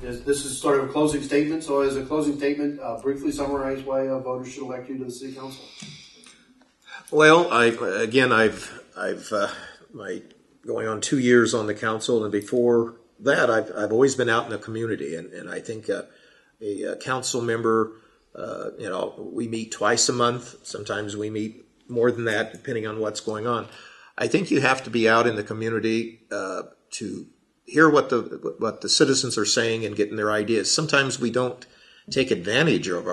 This is sort of a closing statement. So as a closing statement, briefly summarize why voters should elect you to the city council. Well, I've going on 2 years on the council, and before that, I've always been out in the community, and I think a council member, we meet twice a month. Sometimes we meet more than that, depending on what's going on. I think you have to be out in the community to hear what the citizens are saying and getting their ideas. Sometimes we don't take advantage of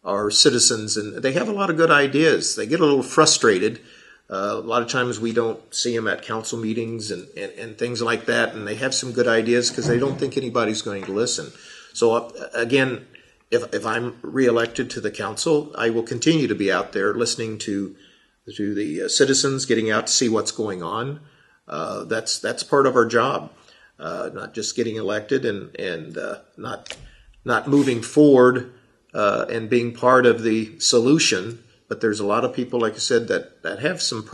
our citizens, and they have a lot of good ideas. They get a little frustrated. A lot of times we don't see them at council meetings and things like that, and they have some good ideas because they don't think anybody's going to listen. So again, if I'm reelected to the council, I will continue to be out there listening to the citizens, getting out to see what's going on. That's part of our job, not just getting elected and not moving forward and being part of the solution. But there's a lot of people, like I said, that have some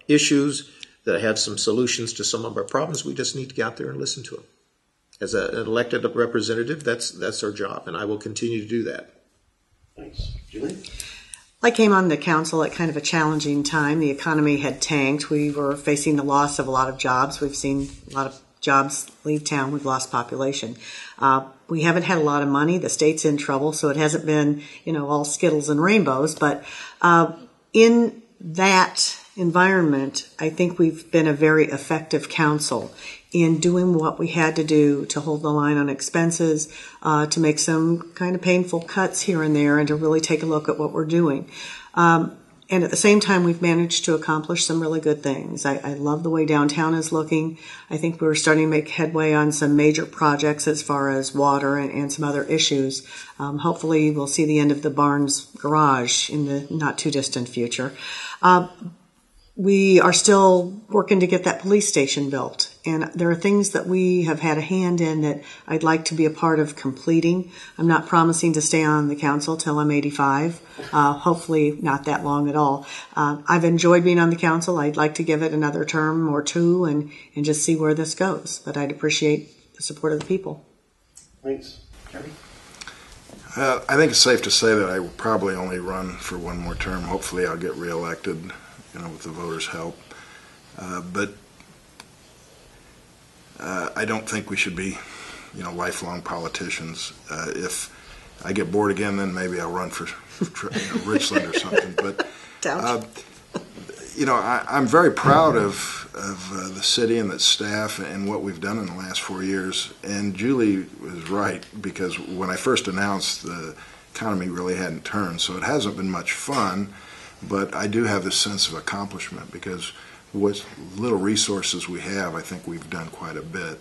issues, that have some solutions to some of our problems. We just need to get out there and listen to them. As an elected representative, that's our job, and I will continue to do that. Thanks. Julie? I came on the council at kind of a challenging time. The economy had tanked. We were facing the loss of a lot of jobs. We've seen a lot of jobs leave town. We've lost population. We haven't had a lot of money. The state's in trouble, so it hasn't been, all Skittles and rainbows. But in that environment, I think we've been a very effective council in doing what we had to do to hold the line on expenses, to make some kind of painful cuts here and there, and to really take a look at what we're doing. And at the same time, we've managed to accomplish some really good things. I love the way downtown is looking. I think we're starting to make headway on some major projects as far as water and some other issues. Hopefully, we'll see the end of the Barnes garage in the not too distant future. We are still working to get that police station built. And there are things that we have had a hand in that I'd like to be a part of completing. I'm not promising to stay on the council till I'm 85. Hopefully not that long at all. I've enjoyed being on the council. I'd like to give it another term or two and just see where this goes. But I'd appreciate the support of the people. Thanks. Jerry? I think it's safe to say that I will probably only run for one more term. Hopefully I'll get reelected, with the voters' help. But I don't think we should be, lifelong politicians. If I get bored again, then maybe I'll run for Richland or something. But I'm very proud of the city and its staff and what we've done in the last 4 years. And Julie was right, because when I first announced, the economy really hadn't turned, so it hasn't been much fun. But I do have this sense of accomplishment, because what little resources we have, I think we've done quite a bit.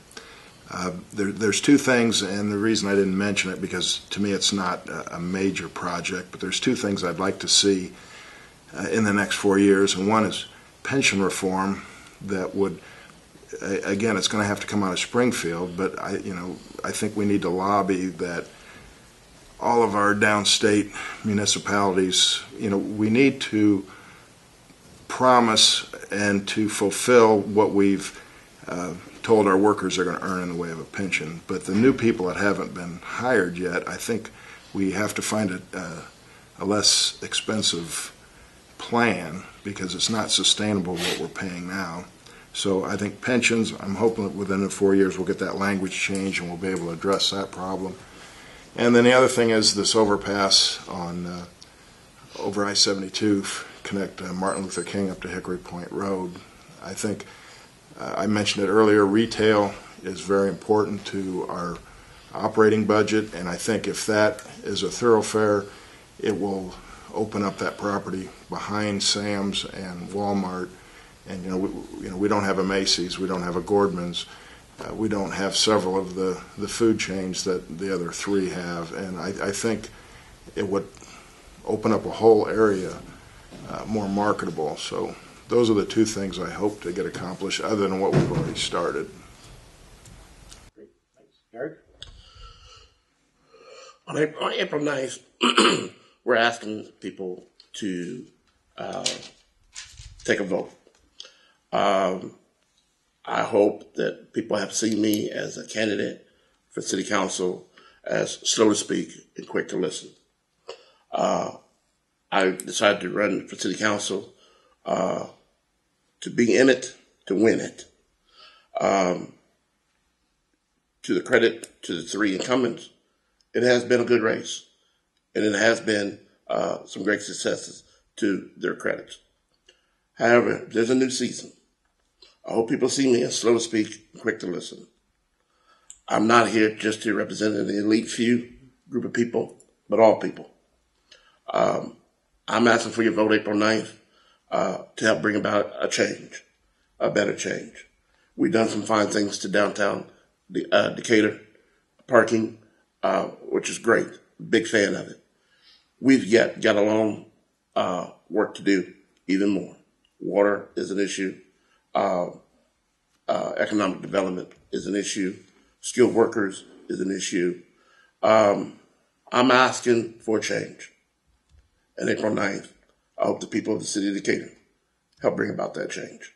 There's two things, and the reason I didn't mention it, because to me it's not a major project, but there's two things I'd like to see in the next 4 years. And one is pension reform that would, again, it's going to have to come out of Springfield, but I think we need to lobby that all of our downstate municipalities, we need to promise and to fulfill what we've told our workers are going to earn in the way of a pension. But the new people that haven't been hired yet, I think we have to find a less expensive plan, because it's not sustainable what we're paying now. So I think pensions, I'm hoping that within the 4 years we'll get that language change and we'll be able to address that problem. And then the other thing is this overpass on over I-72, connect Martin Luther King up to Hickory Point Road. I think I mentioned it earlier, retail is very important to our operating budget, and I think if that is a thoroughfare, it will open up that property behind Sam's and Walmart. And we don't have a Macy's, we don't have a Gordman's. We don't have several of the food chains that the other three have, and I think it would open up a whole area more marketable. So those are the two things I hope to get accomplished, other than what we've already started. Great. Thanks. Eric? On April 9th, we're asking people to take a vote. I hope that people have seen me as a candidate for City Council as slow to speak and quick to listen. I decided to run for City Council to be in it, to win it. To the credit to the three incumbents, it has been a good race, and it has been some great successes to their credits. However, there's a new season. I hope people see me as slow to speak and quick to listen. I'm not here just to represent an elite few group of people, but all people. I'm asking for your vote April 9th to help bring about a change, a better change. We've done some fine things to downtown Decatur parking, which is great. Big fan of it. We've yet got a long work to do, even more. Water is an issue. Economic development is an issue. Skilled workers is an issue. I'm asking for change. And April 9th, I hope the people of the city of Decatur help bring about that change.